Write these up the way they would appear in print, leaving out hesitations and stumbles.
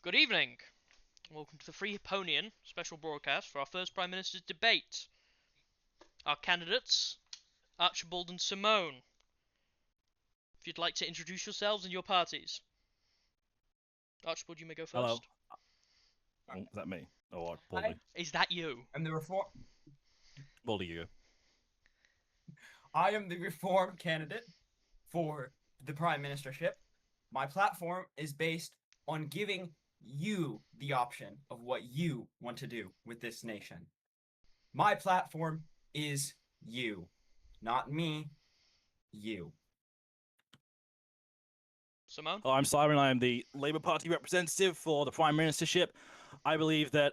Good evening. Welcome to the Free Hipponian special broadcast for our first Prime Minister's debate. Our candidates, Archibald and Simone. If you'd like to introduce yourselves and your parties. Archibald, you may go Hello. first. Oh, is that me? Or Baldy? Is that you? I'm the reform. Baldy, you go. I am the reform candidate for the prime ministership. My platform is based on giving you the option of what you want to do with this nation. My platform is you, not me. You. Simone? Hello, I'm Simon. I am the Labour Party representative for the Prime Ministership. I believe that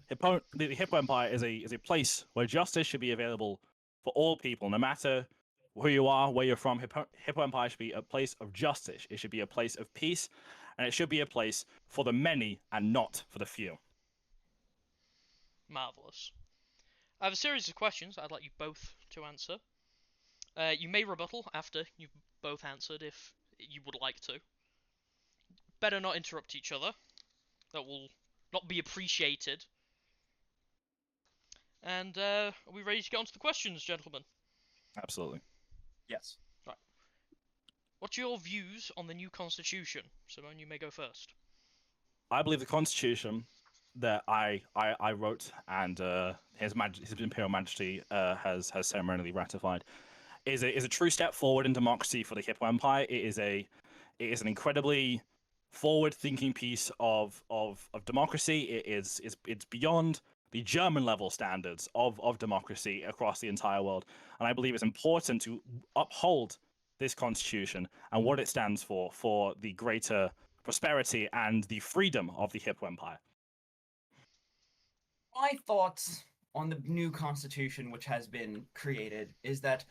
the Hippo Empire is a place where justice should be available for all people, no matter who you are, where you're from. Hippo Empire should be a place of justice. It should be a place of peace, and it should be a place for the many and not for the few. Marvellous. I have a series of questions I'd like you both to answer. You may rebuttal after you've both answered if you would like to. Better not interrupt each other. That will not be appreciated. And are we ready to get on to the questions, gentlemen? Absolutely. Yes. Right. What's your views on the new constitution? Simone, you may go first. I believe the Constitution that I wrote and His Imperial Majesty has ceremonially ratified is a true step forward in democracy for the Hippo Empire. It is an incredibly forward-thinking piece of democracy. It's beyond the German level standards of democracy across the entire world, and I believe it's important to uphold this constitution and what it stands for the greater prosperity and the freedom of the Hippo Empire. My thoughts on the new constitution which has been created is that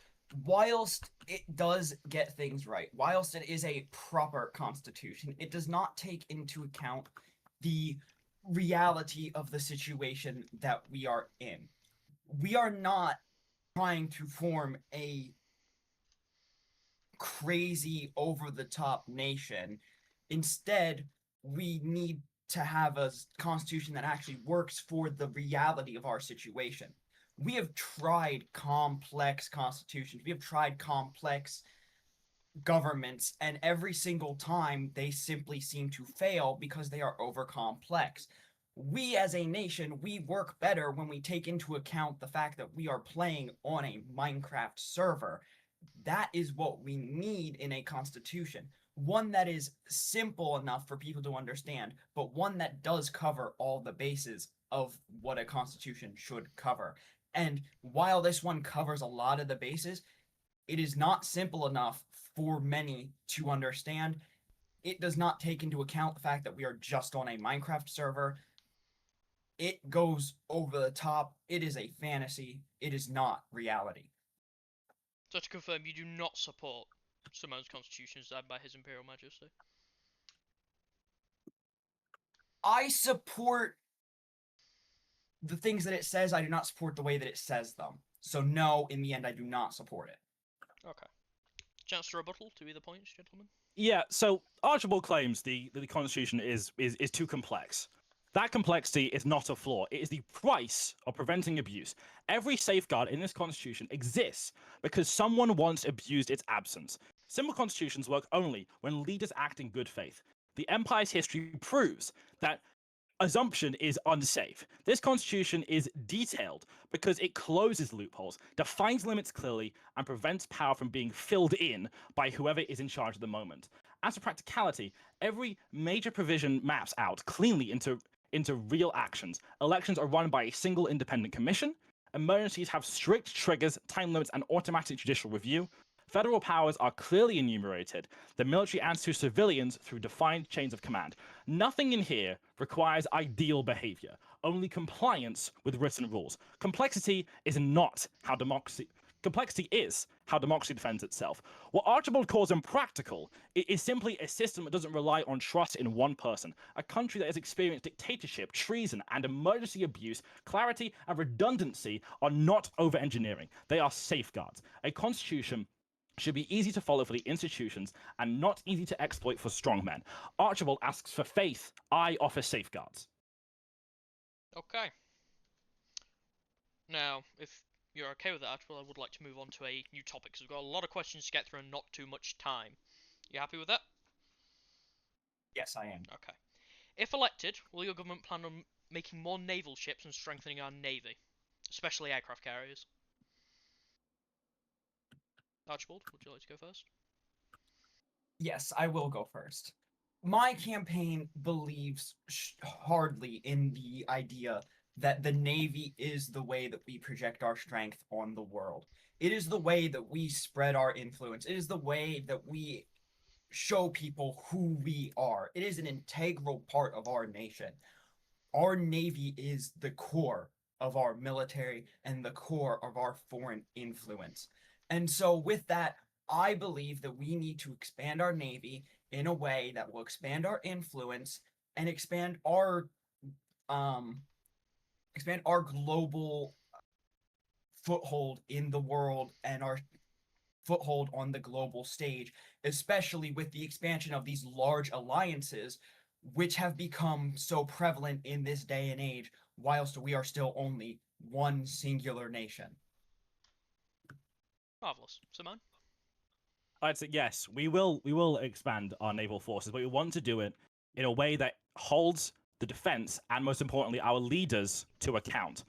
whilst it does get things right, whilst it is a proper constitution, it does not take into account the reality of the situation that we are in. We are not trying to form a crazy over the top nation. Instead, we need to have a constitution that actually works for the reality of our situation. We have tried complex constitutions, we have tried complex governments, and every single time they simply seem to fail because they are over complex. We as a nation, we work better when we take into account the fact that we are playing on a Minecraft server. That is what we need in a constitution. One that is simple enough for people to understand, but one that does cover all the bases of what a constitution should cover. And while this one covers a lot of the bases, it is not simple enough for many to understand. It does not take into account the fact that we are just on a Minecraft server. It goes over the top. It is a fantasy. It is not reality. So to confirm, you do not support Simone's constitution as signed by His Imperial Majesty? I support the things that it says. I do not support the way that it says them. So no, in the end, I do not support it. Okay. Chance to rebuttal to either points, gentlemen? Yeah, so Archibald claims the Constitution is too complex. That complexity is not a flaw. It is the price of preventing abuse. Every safeguard in this Constitution exists because someone once abused its absence. Simple constitutions work only when leaders act in good faith. The Empire's history proves that assumption is unsafe. This constitution is detailed because it closes loopholes, defines limits clearly, and prevents power from being filled in by whoever is in charge at the moment. As for practicality, every major provision maps out cleanly into real actions. Elections are run by a single independent commission. Emergencies have strict triggers, time limits, and automatic judicial review. Federal powers are clearly enumerated. The military answers to civilians through defined chains of command. Nothing in here requires ideal behavior, only compliance with written rules. Complexity is how democracy defends itself. What Archibald calls impractical is simply a system that doesn't rely on trust in one person. A country that has experienced dictatorship, treason, and emergency abuse, clarity and redundancy are not over-engineering. They are safeguards. A constitution should be easy to follow for the institutions and not easy to exploit for strongmen. Archibald asks for faith. I offer safeguards. Okay. Now, if you're okay with that, Archibald, I would like to move on to a new topic, because we've got a lot of questions to get through and not too much time. You happy with that? Yes, I am. Okay. If elected, will your government plan on making more naval ships and strengthening our navy, especially aircraft carriers? Archibald, would you like to go first? Yes, I will go first. My campaign believes hardly in the idea that the Navy is the way that we project our strength on the world. It is the way that we spread our influence. It is the way that we show people who we are. It is an integral part of our nation. Our Navy is the core of our military and the core of our foreign influence. And so, with that, I believe that we need to expand our Navy in a way that will expand our influence and um expand our global foothold in the world and our foothold on the global stage, especially with the expansion of these large alliances, which have become so prevalent in this day and age, whilst we are still only one singular nation. Marvelous. Simone? I'd say yes, we will expand our naval forces, but we want to do it in a way that holds the defense and, most importantly, our leaders to account.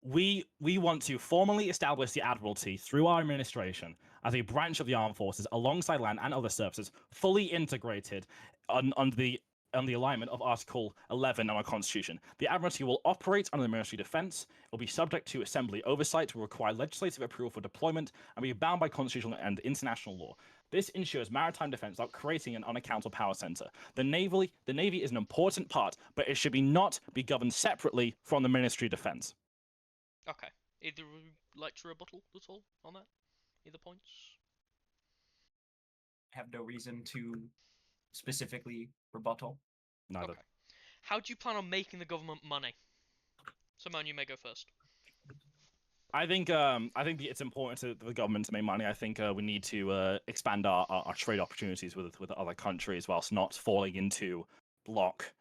We want to formally establish the Admiralty through our administration as a branch of the armed forces alongside land and other services, fully integrated under the alignment of Article 11 of our Constitution. The Admiralty will operate under the Ministry of Defense, it will be subject to Assembly oversight, will require legislative approval for deployment, and be bound by constitutional and international law. This ensures maritime defense without creating an unaccountable power center. The Navy is an important part, but it should not be governed separately from the Ministry of Defense. Okay. Either of you like to rebuttal at all on that? Either points? I have no reason to specifically rebuttal. Neither. Okay. How do you plan on making the government money? Simone, you may go first. I think it's important to the government to make money. I think we need to expand our trade opportunities with other countries, whilst not falling into block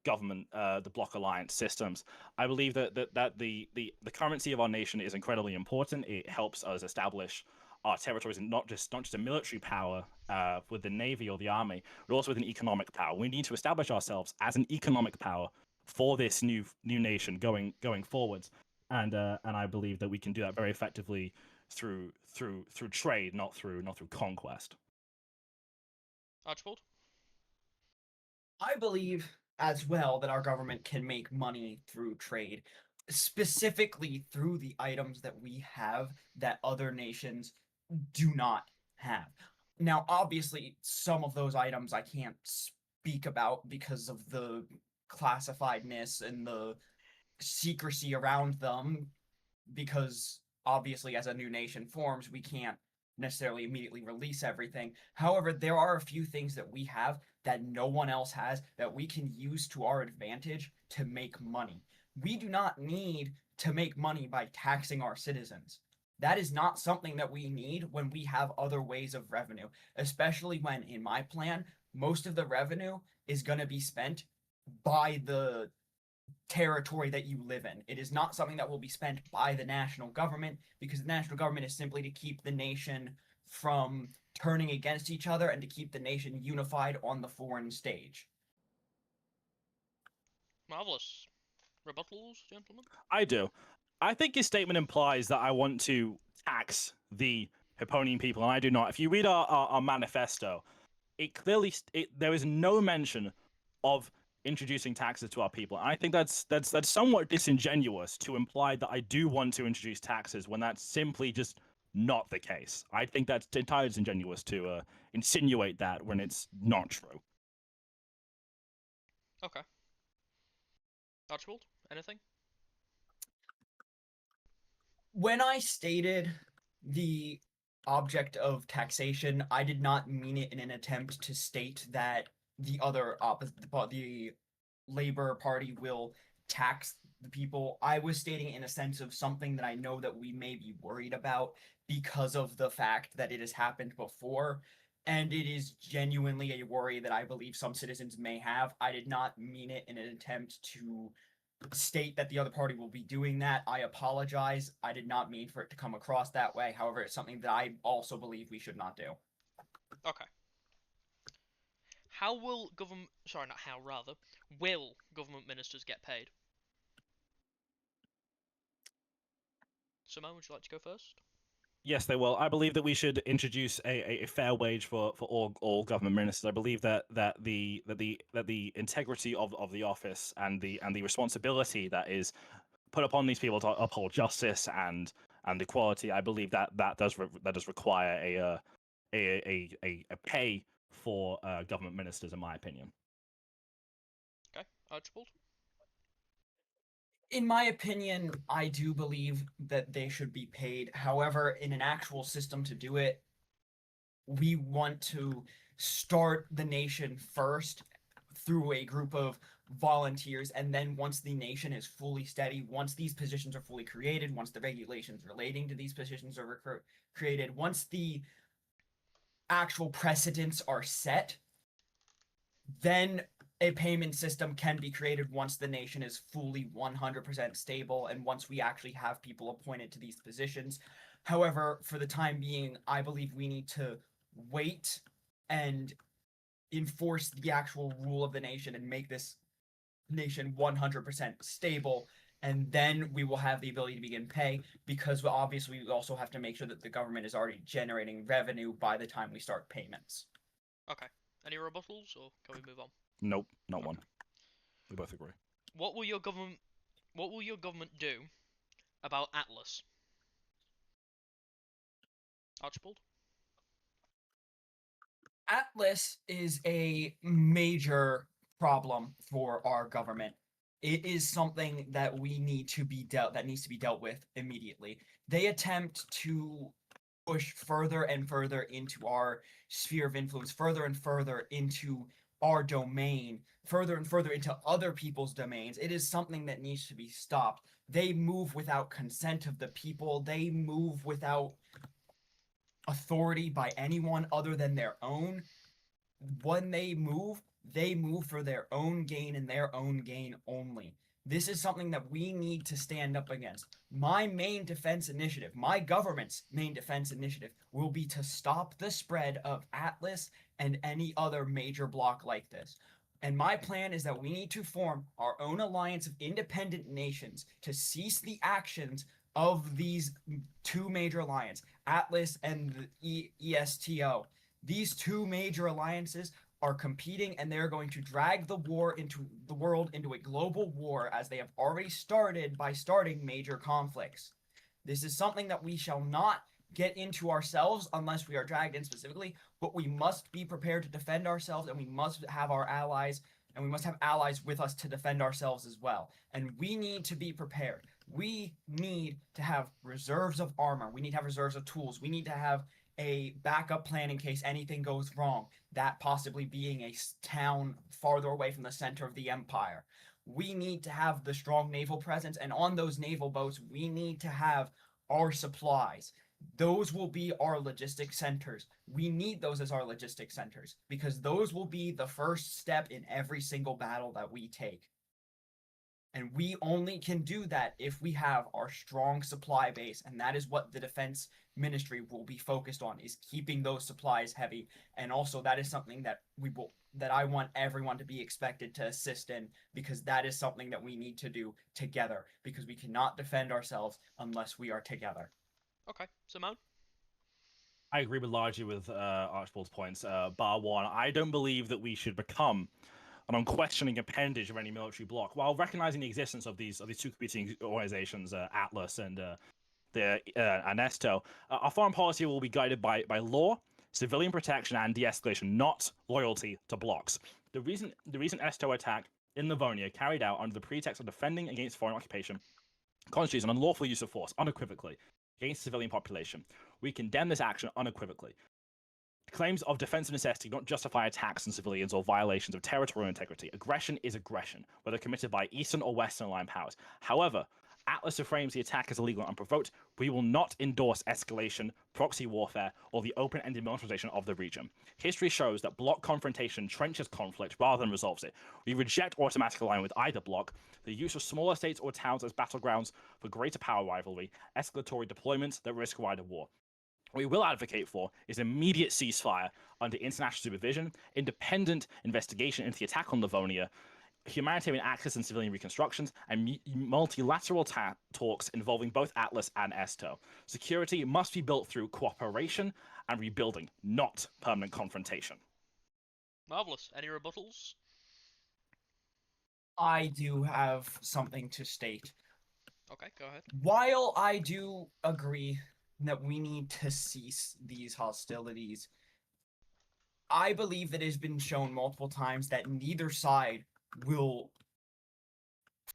government, the block alliance systems. I believe that the currency of our nation is incredibly important. It helps us establish our territories, and not just a military power with the navy or the army, but also with an economic power. We need to establish ourselves as an economic power for this new nation going forwards. And I believe that we can do that very effectively through trade, not through conquest. Archibald? I believe as well that our government can make money through trade, specifically through the items that we have that other nations do not have. Now, obviously, some of those items I can't speak about because of the classifiedness and the secrecy around them, because obviously, as a new nation forms, we can't necessarily immediately release everything. However, there are a few things that we have that no one else has that we can use to our advantage to make money. We do not need to make money by taxing our citizens. That is not something that we need when we have other ways of revenue, especially when, in my plan, most of the revenue is going to be spent by the territory that you live in. It is not something that will be spent by the national government, because the national government is simply to keep the nation from turning against each other and to keep the nation unified on the foreign stage. Marvelous. Rebuttals, gentlemen? I do. I think his statement implies that I want to tax the Hipponian people, and I do not. If you read our manifesto, it clearly there is no mention of introducing taxes to our people. And I think that's somewhat disingenuous to imply that I do want to introduce taxes when that's simply just not the case. I think that's entirely disingenuous to insinuate that when it's not true. Okay. Archibald, anything? When I stated the object of taxation, I did not mean it in an attempt to state that the the Labor Party will tax the people. I was stating it in a sense of something that I know that we may be worried about, because of the fact that it has happened before, and it is genuinely a worry that I believe some citizens may have. I did not mean it in an attempt to state that the other party will be doing that. I apologize. I did not mean for it to come across that way. However, it's something that I also believe we should not do. Okay. How will government... Sorry, not how, rather. Will government ministers get paid? Simone, would you like to go first? Yes, they will. I believe that we should introduce a fair wage for all government ministers. I believe that the integrity of the office and the responsibility that is put upon these people to uphold justice and equality. I believe that does require a pay for government ministers, in my opinion. Okay, Archibald? In my opinion, I do believe that they should be paid. However, in an actual system to do it, we want to start the nation first through a group of volunteers, and then once the nation is fully steady, once these positions are fully created, once the regulations relating to these positions are created, once the actual precedents are set, then a payment system can be created once the nation is fully 100% stable and once we actually have people appointed to these positions. However, for the time being, I believe we need to wait and enforce the actual rule of the nation and make this nation 100% stable, and then we will have the ability to begin pay, because obviously we also have to make sure that the government is already generating revenue by the time we start payments. Okay. Any rebuttals, or can we move on? Nope, not Okay. one. We both agree. What will your government do about Atlas? Archibald? Atlas is a major problem for our government. It is something that needs to be dealt with immediately. They attempt to push further and further into our sphere of influence, further and further into our domain, further and further into other people's domains. It is something that needs to be stopped. They move without consent of the people. They move without authority by anyone other than their own. When they move for their own gain and their own gain only. This is something that we need to stand up against. My main defense initiative, my government's main defense initiative, will be to stop the spread of Atlas and any other major bloc like this. And my plan is that we need to form our own alliance of independent nations to cease the actions of these two major alliances, Atlas and the ESTO. These two major alliances are competing, and they're going to drag the world into a global war, as they have already started by starting major conflicts. This is something that we shall not get into ourselves unless we are dragged in specifically, but we must be prepared to defend ourselves, and we must have our allies, and we must have allies with us to defend ourselves as well. And we need to be prepared. We need to have reserves of armor. We need to have reserves of tools. We need to have a backup plan in case anything goes wrong, that possibly being a town farther away from the center of the empire. We need to have the strong naval presence, and on those naval boats, we need to have our supplies. Those will be our logistic centers. We need those as our logistic centers, because those will be the first step in every single battle that we take. And we only can do that if we have our strong supply base, and that is what the defense ministry will be focused on, is keeping those supplies heavy. And also that is something that I want everyone to be expected to assist in, because that is something that we need to do together, because we cannot defend ourselves unless we are together. Okay, Simone? I agree largely with Archibald's points. Bar one, I don't believe that we should become an unquestioning appendage of any military bloc, while recognizing the existence of these two competing organizations, Atlas and the Anesto. Our foreign policy will be guided by law, civilian protection, and de-escalation, not loyalty to blocs. The recent Esto attack in Livonia, carried out under the pretext of defending against foreign occupation, constitutes an unlawful use of force, unequivocally, against the civilian population. We condemn this action unequivocally. Claims of defensive necessity do not justify attacks on civilians or violations of territorial integrity. Aggression is aggression, whether committed by Eastern or Western aligned powers. However, Atlas frames the attack as illegal and unprovoked, we will not endorse escalation, proxy warfare, or the open-ended militarization of the region. History shows that bloc confrontation trenches conflict rather than resolves it. We reject automatic alignment with either bloc. The use of smaller states or towns as battlegrounds for greater power rivalry, escalatory deployments that risk wider war. What we will advocate for is immediate ceasefire under international supervision, independent investigation into the attack on Livonia, humanitarian access and civilian reconstructions, and multilateral talks involving both Atlas and Esto. Security must be built through cooperation and rebuilding, not permanent confrontation. Marvelous. Any rebuttals? I do have something to state. Okay, go ahead. While I do agree that we need to cease these hostilities, I believe that it has been shown multiple times that neither side will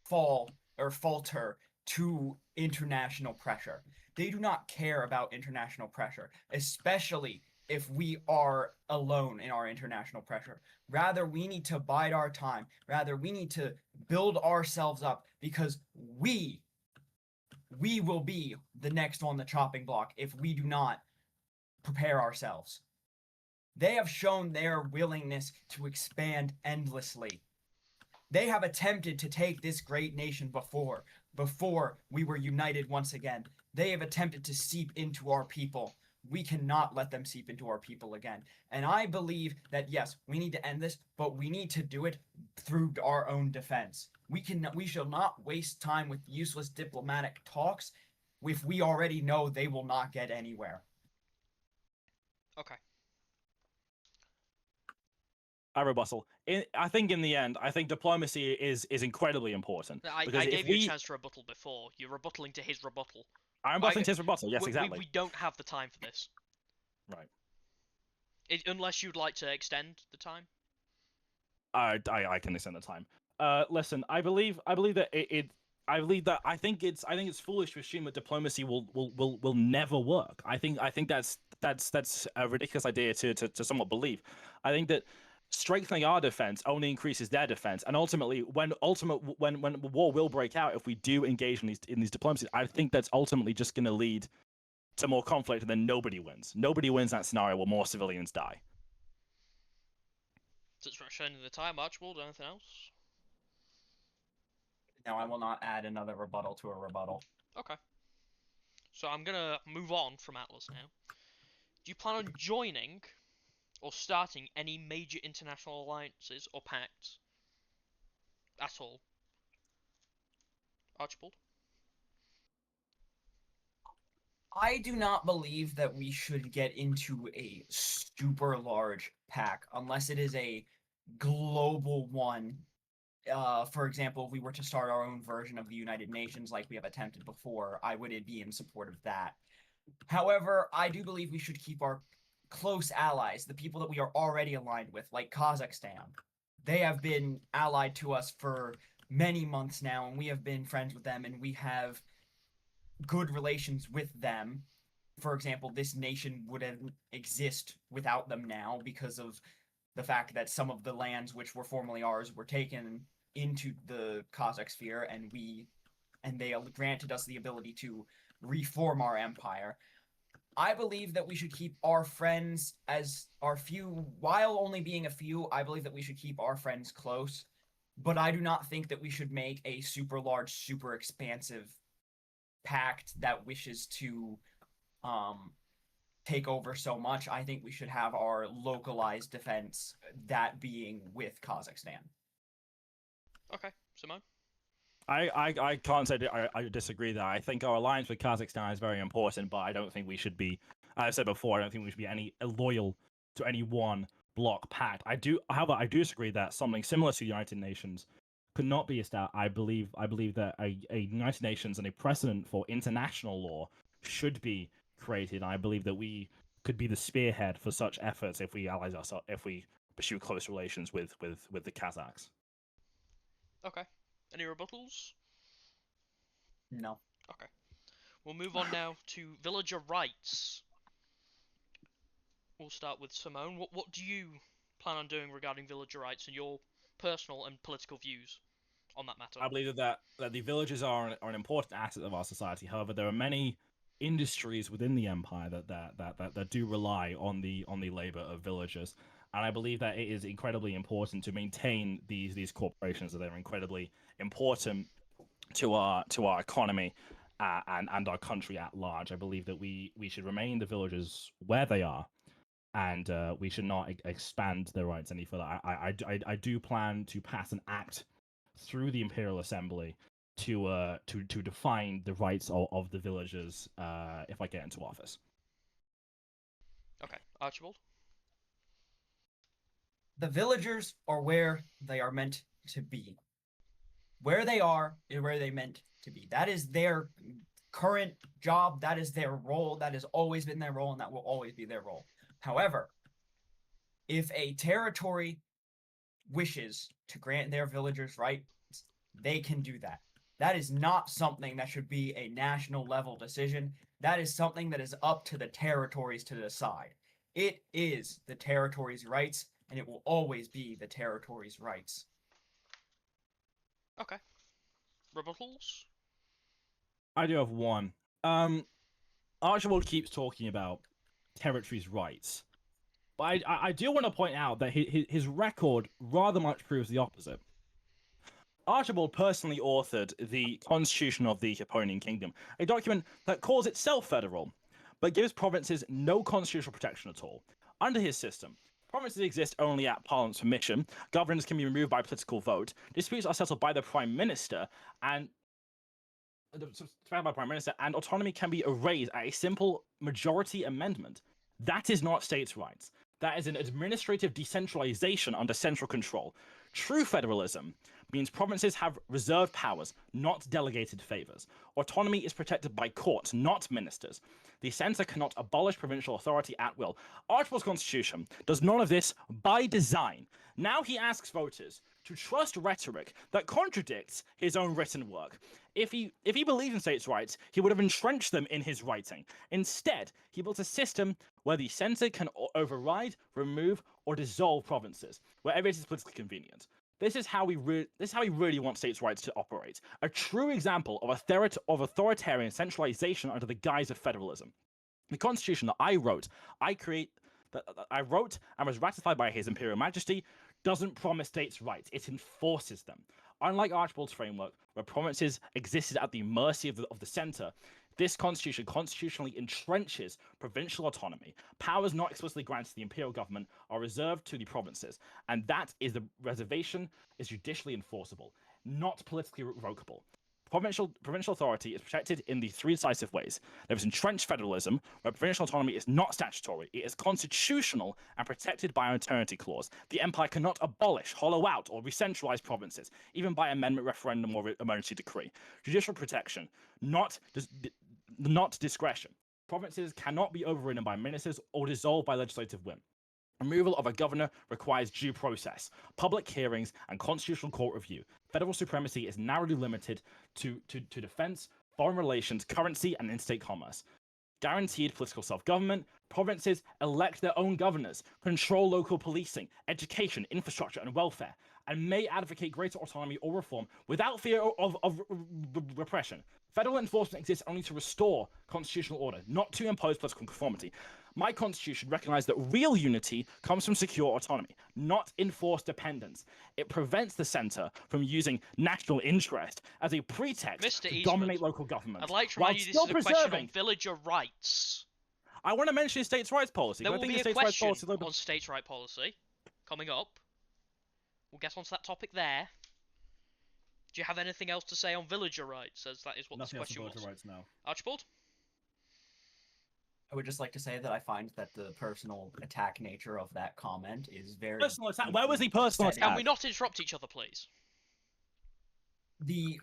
fall or falter to international pressure. They do not care about international pressure, especially if we are alone in our international pressure. Rather, we need to bide our time. Rather, we need to build ourselves up because we will be the next on the chopping block if we do not prepare ourselves. They have shown their willingness to expand endlessly. They have attempted to take this great nation before we were united once again. They have attempted to seep into our people. We cannot let them seep into our people again. And I believe that, yes, we need to end this, but we need to do it through our own defense. We shall not waste time with useless diplomatic talks if we already know they will not get anywhere. Okay. I rebuttal. I think in the end, I think diplomacy is incredibly important. I gave you a chance to rebuttal before. You're rebuttaling to his rebuttal. I'm rebuttaling to his rebuttal. Yes, exactly. We don't have the time for this. Right. Unless you'd like to extend the time. I can extend the time. Listen, I believe that I think it's foolish to assume that diplomacy will never work. I think that's a ridiculous idea to somewhat believe. I think that strengthening our defense only increases their defense, and ultimately, when war will break out, if we do engage in these diplomacies, I think that's ultimately just going to lead to more conflict, and then nobody wins. Nobody wins that scenario where more civilians die. Since we're showing the time, Archibald, anything else? No, I will not add another rebuttal to a rebuttal. Okay. So I'm gonna move on from Atlas now. Do you plan on joining or starting any major international alliances or pacts at all? Archibald? I do not believe that we should get into a super large pack unless it is a global one. For example, if we were to start our own version of the United Nations like we have attempted before, I would be in support of that. However, I do believe we should keep our close allies, the people that we are already aligned with, like Kazakhstan. They have been allied to us for many months now, and we have been friends with them, and we have good relations with them. For example, this nation wouldn't exist without them now because of the fact that some of the lands which were formerly ours were taken into the Kazakh sphere, and they granted us the ability to reform our empire. I believe that we should keep our friends as our few, while only being a few, I believe that we should keep our friends close, but I do not think that we should make a super large, super expansive pact that wishes to take over so much. I think we should have our localized defense, that being with Kazakhstan. Okay, Simone? I can't say I disagree there. I think our alliance with Kazakhstan is very important, but I don't think we should be, as I said before, I don't think we should be loyal to any one bloc pact. However, I do disagree that something similar to the United Nations could not be established. I believe that a United Nations and a precedent for international law should be created. I believe that we could be the spearhead for such efforts if we pursue close relations with the Kazakhs. Okay. Any rebuttals? No. Okay. We'll move on now to villager rights. We'll start with Simone. What do you plan on doing regarding villager rights and your personal and political views on that matter. I believe that the villages are an important asset of our society. However, there are many industries within the empire that do rely on the labor of villagers, and I believe that it is incredibly important to maintain these corporations. That they're incredibly important to our economy and our country at large. I believe that we should remain the villages where they are, and we should not expand their rights any further. I do plan to pass an act through the Imperial Assembly to define the rights of the villagers if I get into office. Okay, Archibald. The villagers are where they are meant to be. Where they are is where they meant to be. That is their current job. That is their role. That has always been their role, and that will always be their role. However, if a territory wishes to grant their villagers rights, they can do that. That is not something that should be a national level decision. That is something that is up to the territories to decide. It is the territory's rights, and it will always be the territory's rights. Okay. Rebuttals? I do have one. Archibald keeps talking about territory's rights, but I do want to point out that his record rather much proves the opposite. Archibald personally authored the Constitution of the Hipponian Kingdom, a document that calls itself federal, but gives provinces no constitutional protection at all. Under his system, provinces exist only at Parliament's permission, governors can be removed by political vote, disputes are settled by the Prime Minister, and autonomy can be erased at a simple majority amendment. That is not states' rights. That is an administrative decentralization under central control. True federalism means provinces have reserved powers, not delegated favors. Autonomy is protected by courts, not ministers. The centre cannot abolish provincial authority at will. Archibald's constitution does none of this by design. Now he asks voters to trust rhetoric that contradicts his own written work. If he believed in states' rights, he would have entrenched them in his writing. Instead, he built a system where the centre can override, remove, or dissolve provinces, wherever it is politically convenient. This is how he really wants states' rights to operate. A true example of authoritarian centralization under the guise of federalism. The constitution that I wrote and was ratified by His Imperial Majesty doesn't promise states' rights, it enforces them. Unlike Archibald's framework, where provinces existed at the mercy of the centre, this constitution constitutionally entrenches provincial autonomy. Powers not explicitly granted to the imperial government are reserved to the provinces, and that is the reservation is judicially enforceable, not politically revocable. Provincial authority is protected in the three decisive ways. There is entrenched federalism, where provincial autonomy is not statutory, it is constitutional and protected by an eternity clause. The empire cannot abolish, hollow out, or recentralize provinces, even by amendment, referendum, or emergency decree. Judicial protection, not discretion. Provinces cannot be overridden by ministers or dissolved by legislative whim. Removal of a governor requires due process, public hearings, and constitutional court review. Federal supremacy is narrowly limited to defense, foreign relations, currency, and interstate commerce. Guaranteed political self-government, provinces elect their own governors, control local policing, education, infrastructure, and welfare, and may advocate greater autonomy or reform without fear of repression. Federal enforcement exists only to restore constitutional order, not to impose political conformity. My constitution recognizes that real unity comes from secure autonomy, not enforced dependence. It prevents the centre from using national interest as a pretext Mr. to Eastmond, dominate local government. I'd like to while remind you this still is a question preserving. on villager rights. I want to mention the states' rights policy. There I will think be the a states' rights question policy on states' right policy coming up. We'll get onto that topic there. Do you have anything else to say on villager rights, as that is what Nothing this question else was? about rights now. Archibald? I would just like to say that I find that the personal attack nature of that comment is very Personal attack? Where was the personal upsetting. attack? Can we not interrupt each other, please? The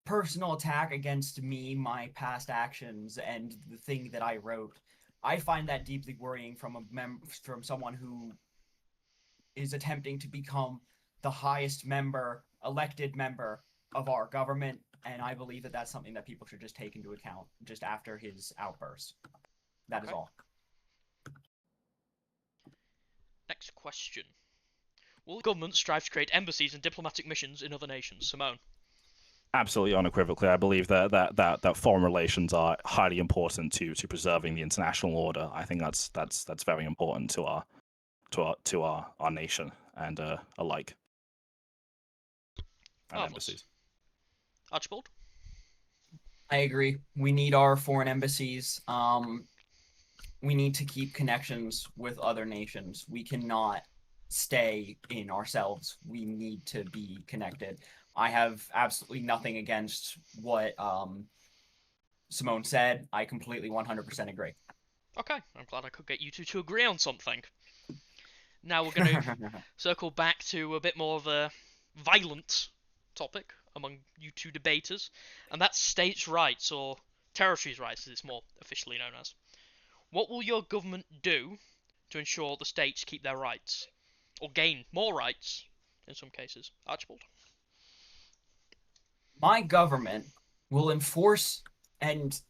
personal attack against me, my past actions, and the thing that I wrote, I find that deeply worrying from from someone who is attempting to become the highest elected member of our government, and I believe that that's something that people should just take into account just after his outburst. That is all. Next question. Will the government strive to create embassies and diplomatic missions in other nations? Simone. Absolutely unequivocally, I believe that foreign relations are highly important to preserving the international order. I think that's very important to our nation and alike and Marvelous. embassies. Archibald? I agree. We need our foreign embassies. We need to keep connections with other nations. We cannot stay in ourselves. We need to be connected. I have absolutely nothing against what Simone said. I completely 100% agree. Okay, I'm glad I could get you two to agree on something. Now we're going to circle back to a bit more of a violent topic among you two debaters, and that's states' rights, or territories' rights as it's more officially known as. What will your government do to ensure the states keep their rights? Or gain more rights, in some cases. Archibald? My government will enforce and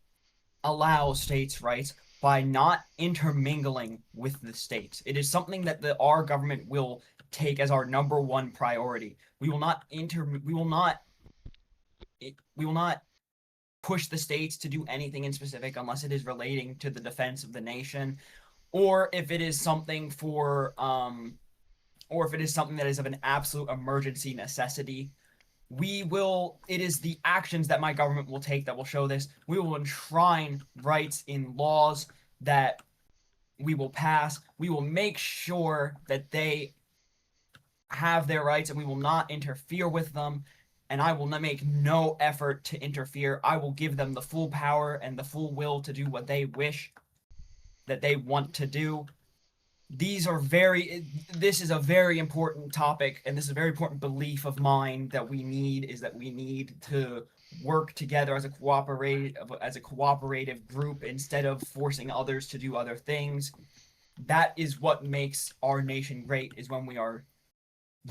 allow states' rights by not intermingling with the states. It is something that our government will take as our number one priority. We will not push the states to do anything in specific unless it is relating to the defense of the nation, or if it is something or if it is something that is of an absolute emergency necessity. It is the actions that my government will take that will show this. We will enshrine rights in laws that we will pass. We will make sure that they have their rights and we will not interfere with them. And I will make no effort to interfere. I will give them the full power and the full will to do what they wish, that they want to do. This is a very important topic, and this is a very important belief of mine that we need to work together as a cooperative group instead of forcing others to do other things. That is what makes our nation great, is when we are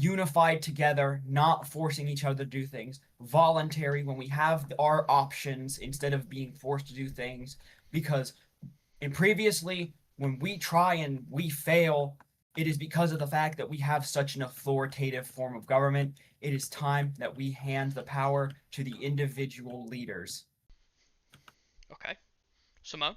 unified together, not forcing each other to do things, voluntary, when we have our options instead of being forced to do things. Because previously, when we try and we fail, it is because of the fact that we have such an authoritative form of government. It is time that we hand the power to the individual leaders. Okay. Simone?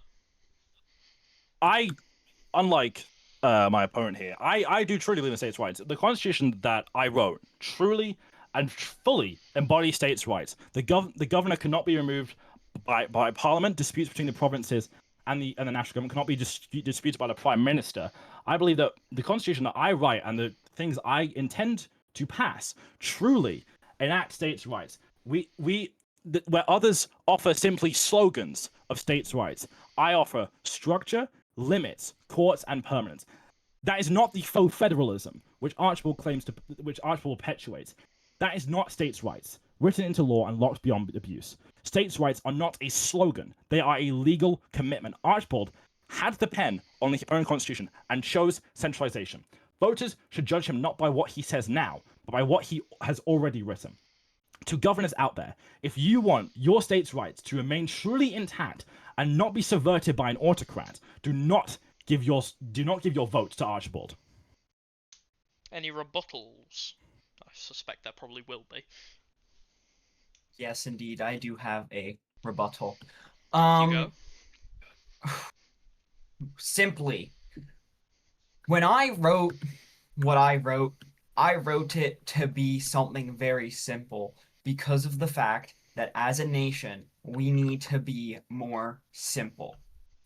Unlike my opponent here, I do truly believe in states' rights. The Constitution that I wrote truly and fully embodies states' rights. The governor cannot be removed by Parliament. Disputes between the provinces and the national government cannot be disputed by the Prime Minister. I believe that the Constitution that I write and the things I intend to pass truly enact states' rights. Where others offer simply slogans of states' rights, I offer structure, limits, courts, and permanence. That is not the faux federalism which Archibald perpetuates. That is not states' rights, written into law and locked beyond abuse. States' rights are not a slogan. They are a legal commitment. Archibald had the pen on his own constitution and chose centralization. Voters should judge him not by what he says now, but by what he has already written. To governors out there, if you want your state's rights to remain truly intact and not be subverted by an autocrat, do not give your vote to Archibald. Any rebuttals? I suspect there probably will be. Yes, indeed, I do have a rebuttal. You go. Simply, when I wrote what I wrote it to be something very simple because of the fact that as a nation, we need to be more simple.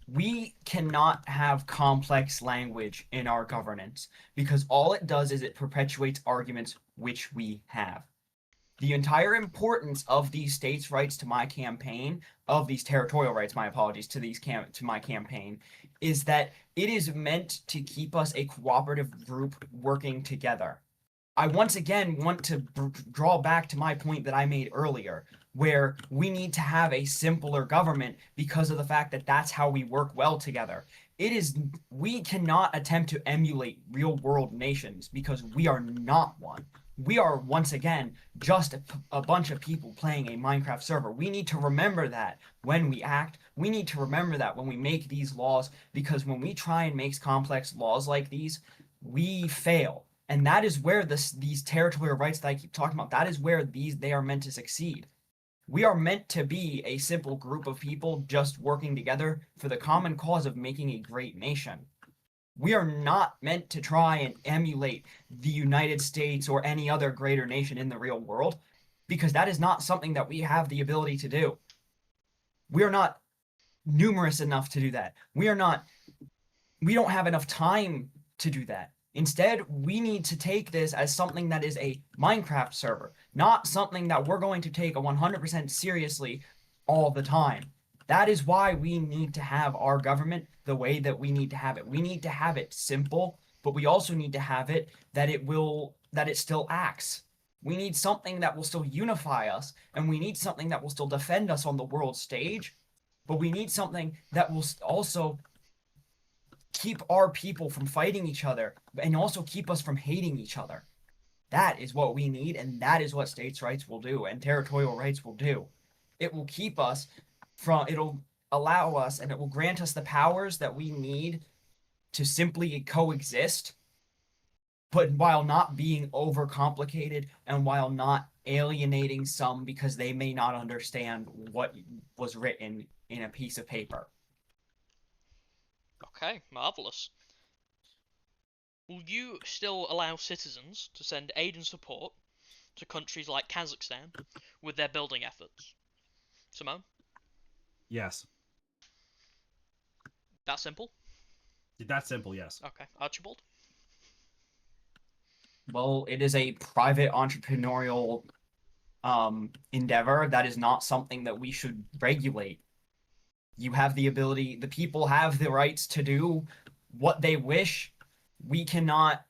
We cannot have complex language in our governance because all it does is it perpetuates arguments which we have. The entire importance of these states' rights to my campaign, of these territorial rights, my apologies, to my campaign, is that it is meant to keep us a cooperative group working together. I once again want to draw back to my point that I made earlier, where we need to have a simpler government because of the fact that that's how we work well together. We cannot attempt to emulate real world nations because we are not one. We are, once again, just a bunch of people playing a Minecraft server. We need to remember that when we act. We need to remember that when we make these laws, because when we try and make complex laws like these, we fail. And that is where these territorial rights that I keep talking about, that is where they are meant to succeed. We are meant to be a simple group of people just working together for the common cause of making a great nation. We are not meant to try and emulate the United States or any other greater nation in the real world, because that is not something that we have the ability to do. We are not numerous enough to do that. We don't have enough time to do that. Instead, we need to take this as something that is a Minecraft server, not something that we're going to take 100% seriously all the time. That is why we need to have our government the way that we need to have it. We need to have it simple, but we also need to have it that it still acts. We need something that will still unify us, and we need something that will still defend us on the world stage, but we need something that will also keep our people from fighting each other and also keep us from hating each other. That is what we need, and that is what states' rights will do and territorial rights will do. It will keep us it'll allow us and it will grant us the powers that we need to simply coexist, but while not being overcomplicated and while not alienating some because they may not understand what was written in a piece of paper. Okay, marvellous. Will you still allow citizens to send aid and support to countries like Kazakhstan with their building efforts? Simone? Yes. That simple? That's simple, yes. Okay. Archibald? Well, it is a private entrepreneurial endeavor. That is not something that we should regulate. You have the ability, the people have the rights to do what they wish. We cannot,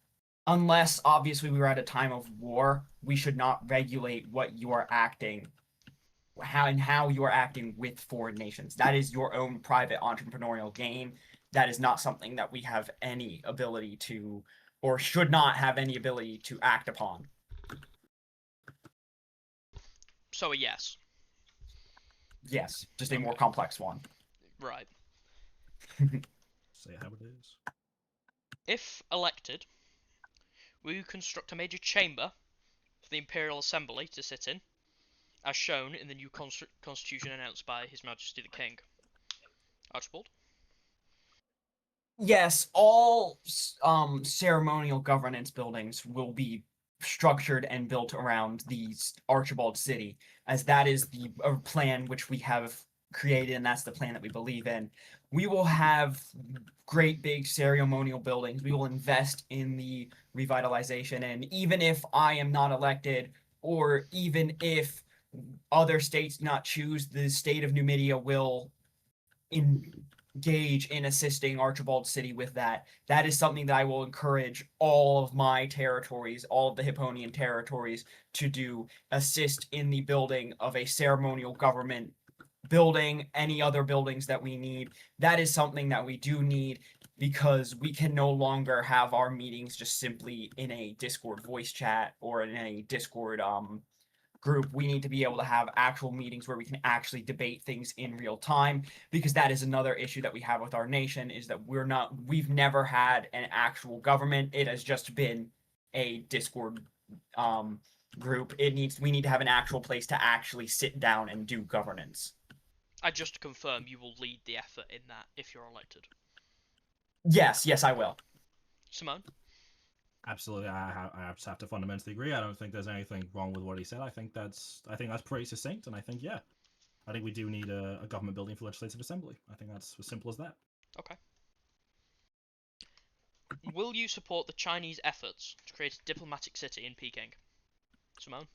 unless obviously we were at a time of war, we should not regulate what you are acting, how you are acting with foreign nations. That is your own private entrepreneurial game. That is not something that we have any ability to, or should not have any ability to act upon. So a yes. Yes, just a Okay. more complex one. Right. Say how it is. If elected, will you construct a major chamber for the Imperial Assembly to sit in, as shown in the new constitution announced by His Majesty the King? Archibald? Yes, all ceremonial governance buildings will be structured and built around the Archibald city, as that is the plan which we have created, and that's the plan that we believe in. We will have great big ceremonial buildings. We will invest in the revitalization, and even if I am not elected, or even if other states not choose, the state of Numidia will engage in assisting Archibald City with that. That is something that I will encourage all of my territories, all of the Hipponian territories to do, assist in the building of a ceremonial government building, any other buildings that we need. That is something that we do need, because we can no longer have our meetings just simply in a Discord voice chat or in a Discord group. We need to be able to have actual meetings where we can actually debate things in real time, because that is another issue that we have with our nation, is that we've never had an actual government. It has just been a Discord group. We need to have an actual place to actually sit down and do governance. Just to confirm, you will lead the effort in that if you're elected. Yes, I will. Simone? Absolutely, I just have to fundamentally agree. I don't think there's anything wrong with what he said. I think that's pretty succinct, and I think we do need a government building for legislative assembly. I think that's as simple as that. Okay. Will you support the Chinese efforts to create a diplomatic city in Peking? Simone?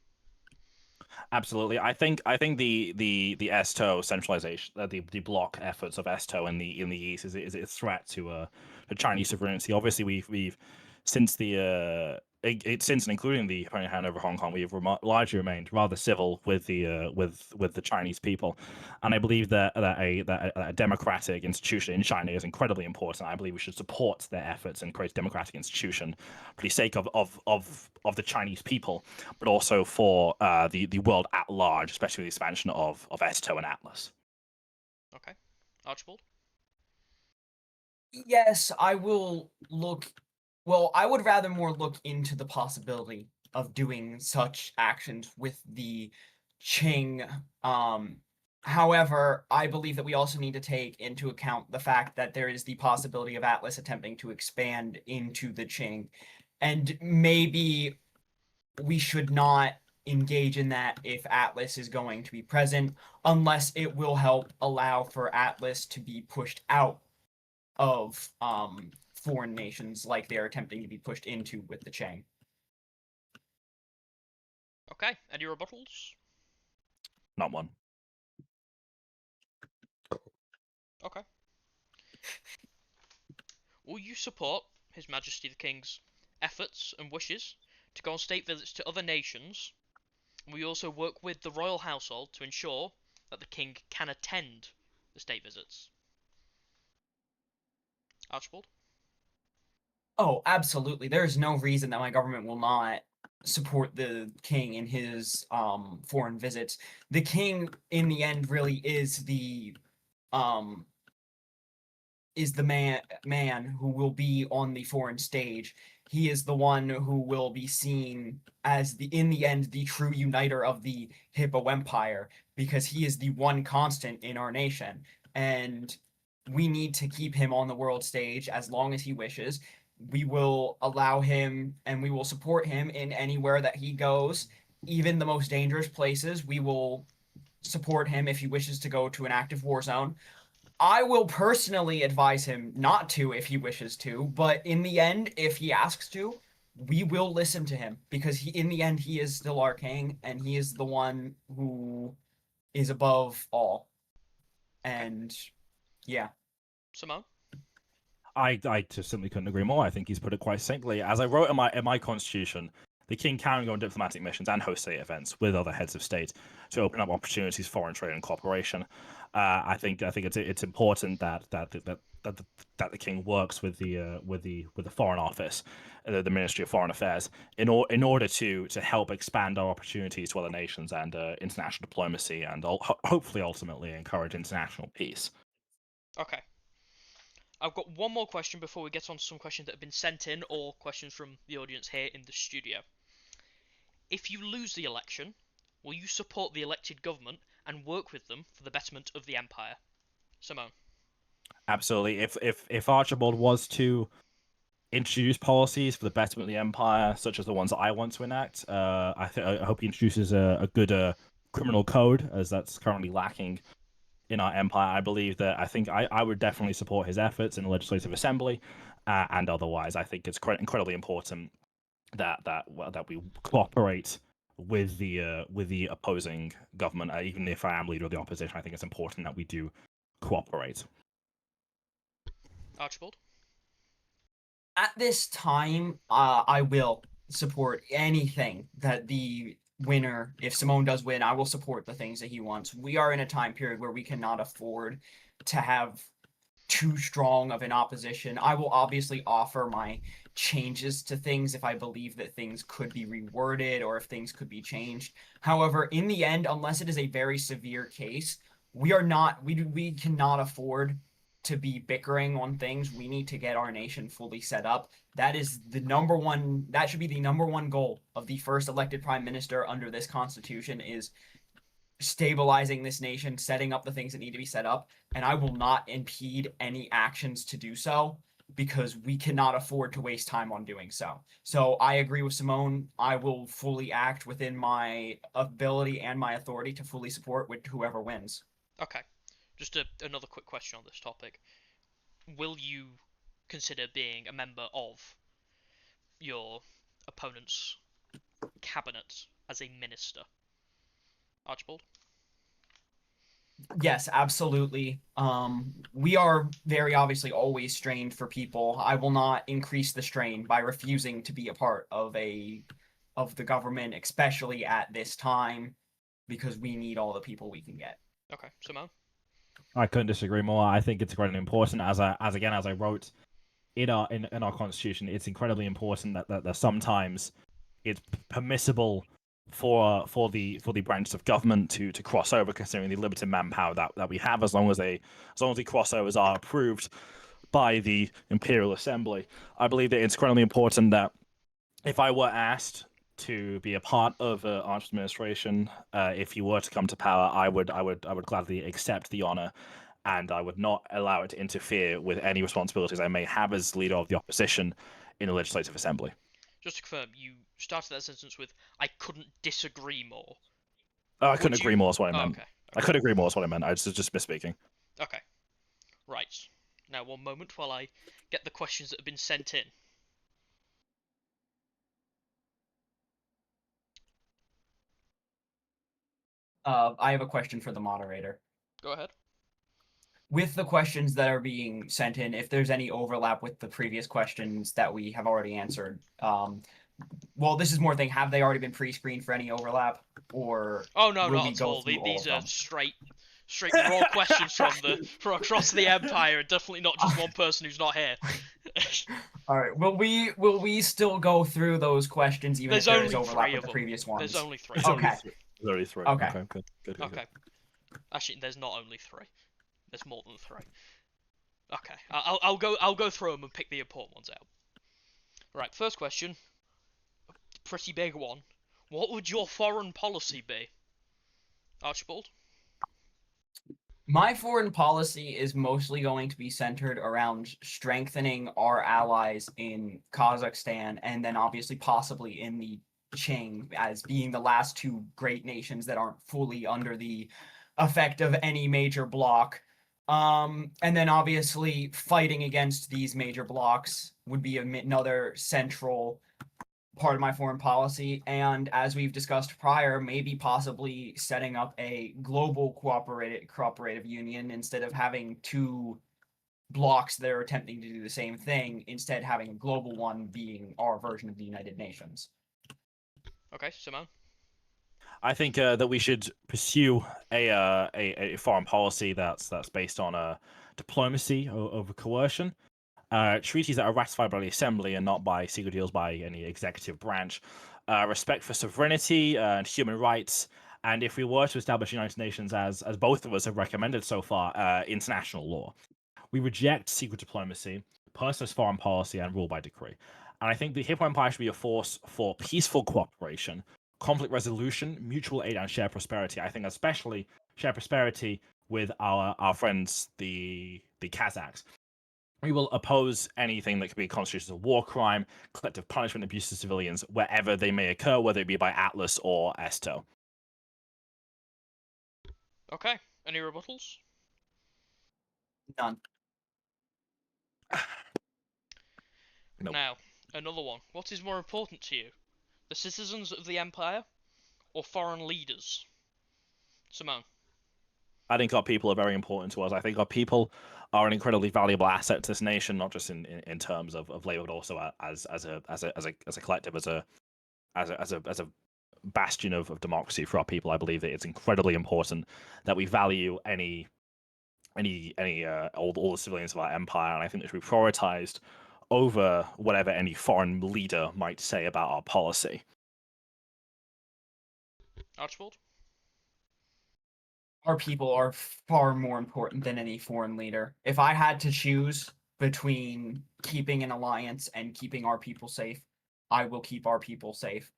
Absolutely, I think the ESTO centralization, the bloc efforts of ESTO in the east is a threat to Chinese sovereignty. Obviously, we've since since and including the hand over Hong Kong, we've largely remained rather civil with the Chinese people, and I believe that a democratic institution in China is incredibly important. I believe we should support their efforts and create a democratic institution for the sake of the Chinese people, but also for the world at large, especially with the expansion of ESTO and Atlas. Okay. Archibald? Yes, I will look. Well, I would rather more look into the possibility of doing such actions with the Qing. However, I believe that we also need to take into account the fact that there is the possibility of Atlas attempting to expand into the Qing, and maybe we should not engage in that if Atlas is going to be present, unless it will help allow for Atlas to be pushed out of foreign nations like they are attempting to be pushed into with the Qing. Okay, any rebuttals? Not one. Okay. Will you support His Majesty the King's efforts and wishes to go on state visits to other nations? Will you also work with the royal household to ensure that the King can attend the state visits? Archibald? Oh, absolutely. There is no reason that my government will not support the king in his foreign visits. The king, in the end, really um is the man who will be on the foreign stage. He is the one who will be seen as in the end the true uniter of the Hippo Empire, because he is the one constant in our nation, and we need to keep him on the world stage as long as he wishes. We will allow him and we will support him in anywhere that he goes, even the most dangerous places. We will support him if he wishes to go to an active war zone. I will personally advise him not to if he wishes to, but in the end, if he asks to, we will listen to him, because in the end, he is still our king, and he is the one who is above all. And yeah. Simone? I just simply couldn't agree more. I think he's put it quite simply. As I wrote in my constitution, the king can go on diplomatic missions and host state events with other heads of state to open up opportunities for foreign trade and cooperation. I think it's important that the king works with the Foreign Office, the Ministry of Foreign Affairs, in order to help expand our opportunities to other nations and international diplomacy, and hopefully ultimately encourage international peace. Okay. I've got one more question before we get on to some questions that have been sent in, or questions from the audience here in the studio. If you lose the election, will you support the elected government and work with them for the betterment of the Empire? Simone? Absolutely. If Archibald was to introduce policies for the betterment of the Empire, such as the ones that I want to enact, I hope he introduces a good criminal code, as that's currently lacking in our empire. I believe that I would definitely support his efforts in the Legislative Assembly, and otherwise. I think it's incredibly important that we cooperate with the opposing government. Even if I am leader of the opposition, I think it's important that we do cooperate. Archibald? At this time, I will support anything that the winner, if Simone does win, I will support the things that he wants. We are in a time period where we cannot afford to have too strong of an opposition. I will obviously offer my changes to things if I believe that things could be reworded or if things could be changed. However, in the end, unless it is a very severe case, we cannot afford to be bickering on things. We need to get our nation fully set up. That should be the number one goal of the first elected prime minister under this constitution, is stabilizing this nation, setting up the things that need to be set up, and I will not impede any actions to do so, because we cannot afford to waste time on doing so. So I agree with Simone. I will fully act within my ability and my authority to fully support with whoever wins. Okay. Just another quick question on this topic. Will you consider being a member of your opponent's cabinet as a minister? Archibald? Yes, absolutely. We are very obviously always strained for people. I will not increase the strain by refusing to be a part of the government, especially at this time, because we need all the people we can get. Okay. Simone? I couldn't disagree more. I think it's incredibly important, as I wrote in our constitution, it's incredibly important that sometimes it's permissible for the branches of government to cross over, considering the limited manpower that we have, as long as the crossovers are approved by the Imperial Assembly. I believe that it's incredibly important that if I were asked to be a part of Arch's administration. If he were to come to power, I would gladly accept the honor, and I would not allow it to interfere with any responsibilities I may have as leader of the opposition in the Legislative Assembly. Just to confirm, you started that sentence with, I couldn't disagree more. I couldn't agree more is what I Oh, meant. okay. I could agree more is what I meant. I was just misspeaking. Okay. Right. Now, one moment while I get the questions that have been sent in. I have a question for the moderator. Go ahead. With the questions that are being sent in, if there's any overlap with the previous questions that we have already answered, well, this is more thing. Have they already been pre-screened for any overlap, or Oh no, will not we at go all. through all These of are them? straight raw questions from across the Empire. Definitely not just one person who's not here. All right. Will we still go through those questions even There's if there is only overlap three with of the them. previous ones? There's only three. There's only Okay. three. There's only three. Okay. Okay. Good. Okay. Actually, there's not only three. There's more than three. Okay. I'll go through them and pick the important ones out. Right. First question. Pretty big one. What would your foreign policy be, Archibald? My foreign policy is mostly going to be centered around strengthening our allies in Kazakhstan and then obviously possibly in the Qing as being the last two great nations that aren't fully under the effect of any major bloc. And then obviously fighting against these major blocs would be another central part of my foreign policy. And as we've discussed prior, maybe possibly setting up a global cooperative union instead of having two blocks that are attempting to do the same thing, instead having a global one being our version of the United Nations. Okay, Simone. I think that we should pursue a foreign policy that's based on diplomacy over coercion. Treaties that are ratified by the Assembly and not by secret deals by any executive branch. Respect for sovereignty and human rights. And if we were to establish the United Nations as both of us have recommended so far, international law. We reject secret diplomacy, personalist foreign policy, and rule by decree. And I think the Hippo Empire should be a force for peaceful cooperation, conflict resolution, mutual aid, and shared prosperity. I think especially shared prosperity with our friends, the Kazakhs. We will oppose anything that could be constituted as a war crime, collective punishment, abuse of civilians, wherever they may occur, whether it be by Atlas or Esto. Okay. Any rebuttals? None. Nope. Now, another one. What is more important to you? The citizens of the Empire or foreign leaders? Simone. I think our people are very important to us. I think our people are an incredibly valuable asset to this nation, not just in terms of labor, but also as a collective, as a bastion of democracy for our people. I believe that it's incredibly important that we value all the civilians of our empire, and I think that should be prioritized over whatever any foreign leader might say about our policy. Archibald? Our people are far more important than any foreign leader. If I had to choose between keeping an alliance and keeping our people safe, I will keep our people safe.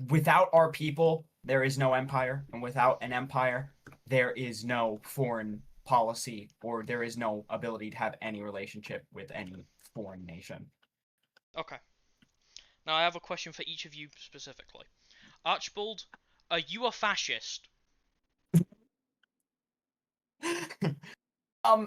Without our people, there is no empire, and without an empire, there is no foreign policy, or there is no ability to have any relationship with any foreign nation. Okay. Now I have a question for each of you specifically. Archibald, are you a fascist?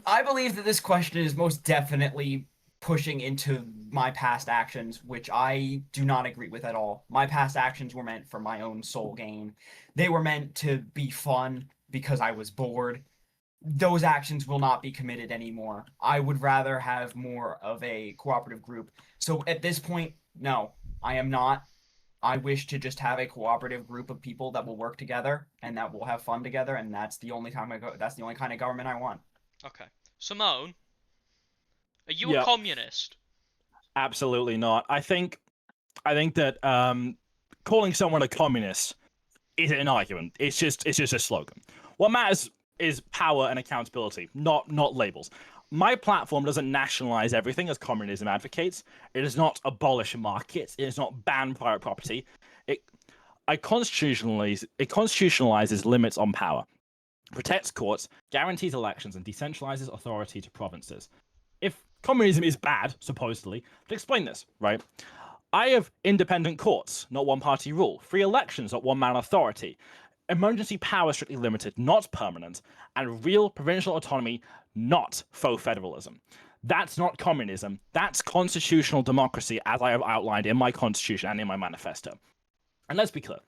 I believe that this question is most definitely pushing into my past actions, which I do not agree with at all. My past actions were meant for my own sole gain. They were meant to be fun because I was bored. Those actions will not be committed anymore. I would rather have more of a cooperative group. So at this point, no, I am not. I wish to just have a cooperative group of people that will work together and that will have fun together, and that's the only time that's the only kind of government I want. Okay. Simone, are you Yeah. a communist? Absolutely not. I think that calling someone a communist isn't an argument. It's just a slogan. What matters is power and accountability, not labels. My platform doesn't nationalize everything as communism advocates. It does not abolish markets. It does not ban private property. It constitutionalizes limits on power, protects courts, guarantees elections, and decentralizes authority to provinces. If communism is bad, supposedly, to explain this, right? I have independent courts, not one-party rule, free elections, not one-man authority, emergency power strictly limited, not permanent, and real provincial autonomy, not faux federalism. That's not communism. That's constitutional democracy, as I have outlined in my constitution and in my manifesto. And let's be clear.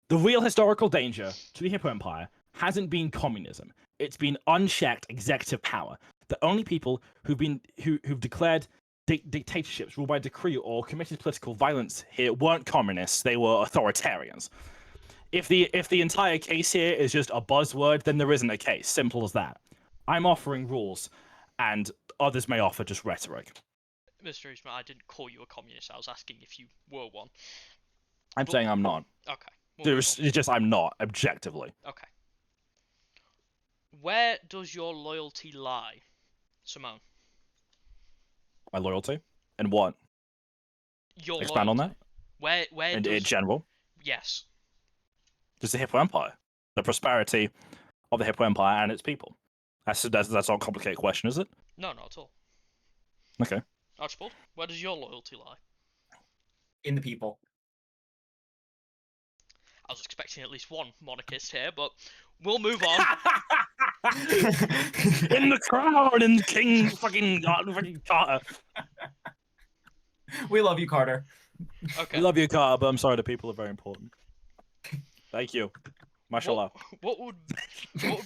The real historical danger to the Hippo Empire hasn't been communism. It's been unchecked executive power. The only people who've declared dictatorships ruled by decree or committed political violence here weren't communists. They were authoritarians. If the entire case here is just a buzzword, then there isn't a case. Simple as that. I'm offering rules, and others may offer just rhetoric. Mr. Eastman, I didn't call you a communist. I was asking if you were one. I'm saying I'm not. Okay. It's just I'm not, objectively. Okay. Where does your loyalty lie, Simone? My loyalty? And what? Your Expand loyalty. on that? Where in does... general? Yes. Just the Hippo Empire. The prosperity of the Hippo Empire and its people. That's not a complicated question, is it? No, not at all. Okay. Archibald, where does your loyalty lie? In the people. I was expecting at least one monarchist here, but we'll move on. In the crown, in King fucking Carter. We love you, Carter. Okay. We love you, Carter, but I'm sorry, the people are very important. Thank you. Mashallah. What would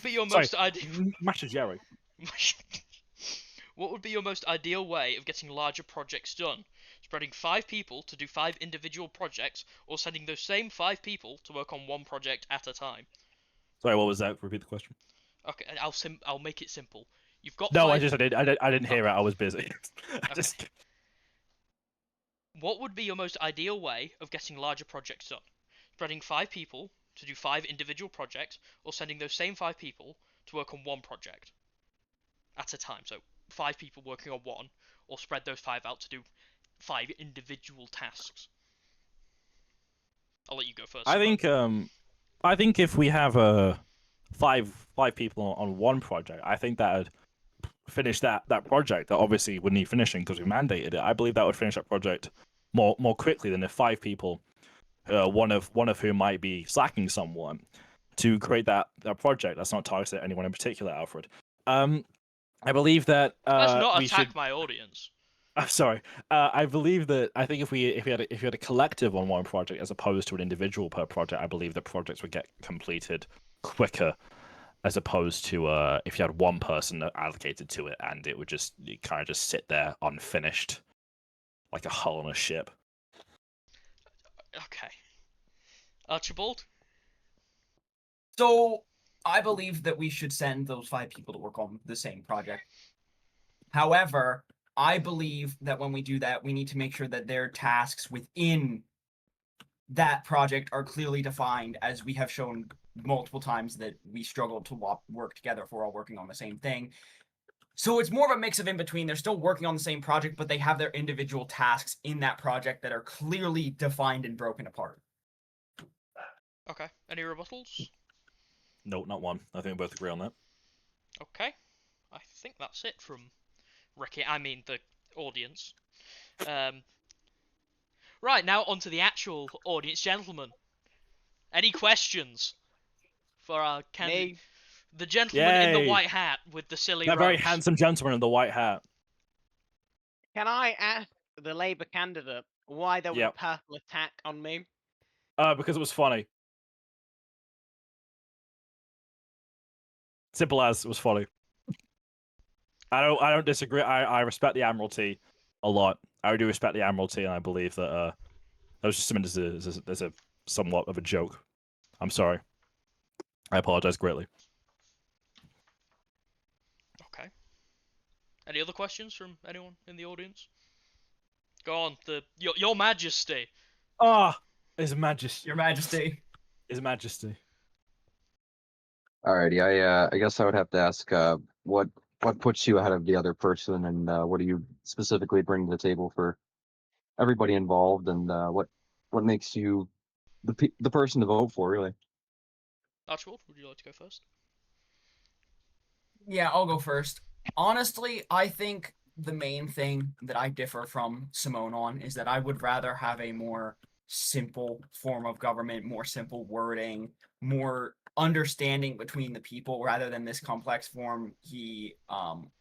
be your most ideal... Masha Jerry. What would be your most ideal way of getting larger projects done? Spreading 5 people to do 5 individual projects, or sending those same 5 people to work on one project at a time? Sorry, what was that? Repeat the question. Okay, and I'll make it simple. You've got No, 5... I didn't hear it. I was busy. Okay. What would be your most ideal way of getting larger projects done? Spreading 5 people to do 5 individual projects, or sending those same 5 people to work on one project at a time? So 5 people working on one, or spread those 5 out to do 5 individual tasks. I'll let you go first. I think if we have five people on one project, I think that would finish that project. That obviously would need finishing because we mandated it. I believe that would finish that project more quickly than if 5 people, one of whom might be slacking someone, to create that project. That's not targeted at anyone in particular, Alfred. I believe that let's not we attack should... my audience. I'm sorry. I believe that I think if we had a collective on one project as opposed to an individual per project, I believe that projects would get completed quicker, as opposed to if you had one person allocated to it and it would just kind of just sit there unfinished, like a hull on a ship. Okay. Archibald? So, I believe that we should send those 5 people to work on the same project. However, I believe that when we do that, we need to make sure that their tasks within that project are clearly defined, as we have shown multiple times that we struggle to work together if we're all working on the same thing. So it's more of a mix of in between. They're still working on the same project, but they have their individual tasks in that project that are clearly defined and broken apart. Okay. Any rebuttals? No, not one. I think we both agree on that. Okay. I think that's it from Ricky. I mean, the audience. Right, now on to the actual audience. Gentlemen, any questions for our candidate? The gentleman in the Yay. white hat with the silly That very robes. handsome gentleman in the white hat. Can I ask the Labour candidate why there was Yep. a purple attack on me? Because it was funny. Simple as, it was funny. I don't disagree. I respect the Admiralty a lot. I do respect the Admiralty, and I believe that that was just something as a somewhat of a joke. I'm sorry. I apologize greatly. Okay. Any other questions from anyone in the audience? Go on, your Majesty. Ah, His Majesty. Your Majesty. His Majesty. Alrighty, I guess I would have to ask, what puts you ahead of the other person, and what do you specifically bring to the table for everybody involved, and what makes you the person to vote for, really. Archibald, would you like to go first? Yeah, I'll go first. Honestly, I think the main thing that I differ from Simone on is that I would rather have a more simple form of government, more simple wording, more understanding between the people rather than this complex form he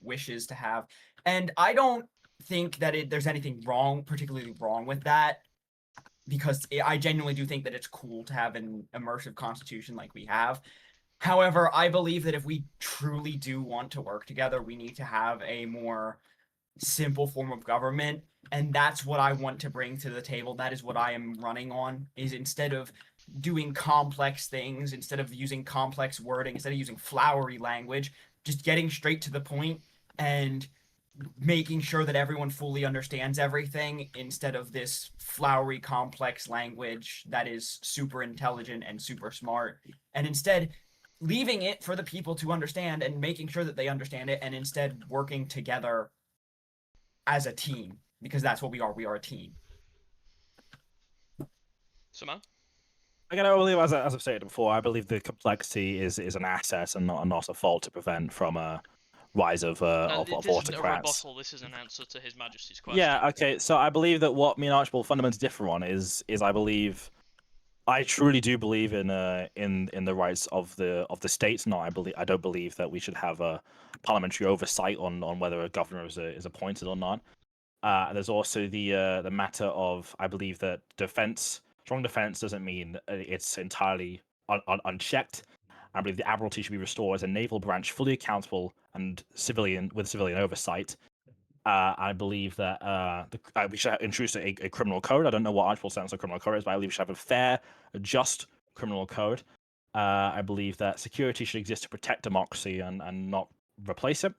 wishes to have. And I don't think that there's anything wrong, particularly wrong with that, because I genuinely do think that it's cool to have an immersive constitution like we have. However, I believe that if we truly do want to work together, we need to have a more simple form of government. And that's what I want to bring to the table. That is what I am running on, is instead of doing complex things, instead of using complex wording, instead of using flowery language, just getting straight to the point and making sure that everyone fully understands everything instead of this flowery complex language that is super intelligent and super smart, and instead leaving it for the people to understand and making sure that they understand it, and instead working together as a team, because that's what we are a team. Simone? Again, I believe, as I've stated before, I believe the complexity is an asset and not a fault to prevent from a rise of No, this isn't a autocrats. rebuttal. This is an answer to His Majesty's question. Yeah, okay. So I believe that what me and Archibald fundamentally differ on is I truly do believe in the rights of the states. No, I don't believe that we should have a parliamentary oversight on whether a governor is appointed or not. There's also the matter of, I believe that strong defense doesn't mean it's entirely unchecked. I believe the Admiralty should be restored as a naval branch fully accountable and civilian oversight. I believe that we should introduce a criminal code. I don't know what Archibald stands on criminal code is, but I believe we should have a fair, just criminal code. I believe that security should exist to protect democracy and not replace it.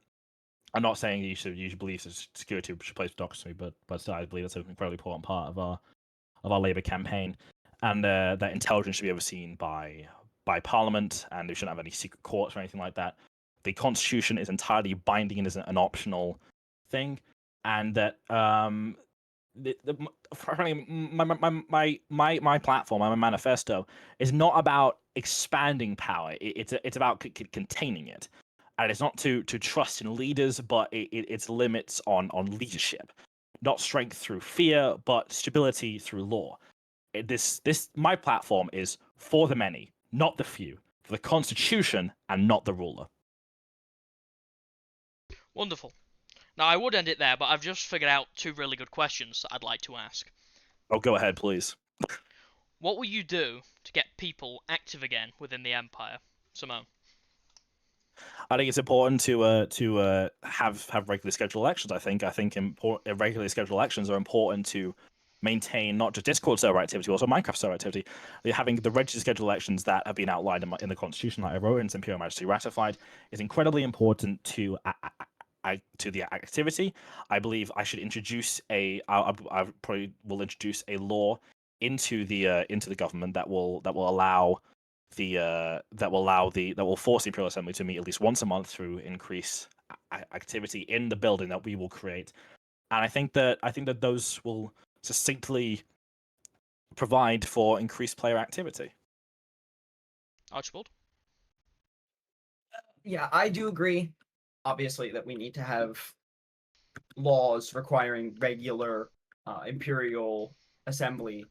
I'm not saying you should believe that security should replace democracy, but still, I believe that's an incredibly important part of our Labour campaign, and that intelligence should be overseen by Parliament, and we shouldn't have any secret courts or anything like that. The Constitution is entirely binding and isn't an optional thing, and that frankly, my platform, my manifesto, is not about expanding power. It's about containing it, and it's not to trust in leaders, but it's limits on leadership, not strength through fear, but stability through law. My platform is for the many, not the few, for the Constitution and not the ruler. Wonderful. Now, I would end it there, but I've just figured out two really good questions that I'd like to ask. Oh, go ahead, please. What will you do to get people active again within the Empire? Simone? I think it's important to have regularly scheduled elections. I think regularly scheduled elections are important to maintain not just Discord server activity, also Minecraft server activity. Having the registered scheduled elections that have been outlined in the Constitution that I wrote and His Imperial Majesty ratified is incredibly important to the activity. I believe I should introduce I probably will introduce a law into the government that will force the Imperial Assembly to meet at least once a month through increased activity in the building that we will create. And I think that those will succinctly provide for increased player activity. Archibald? Yeah, I do agree, obviously, that we need to have laws requiring regular Imperial Assembly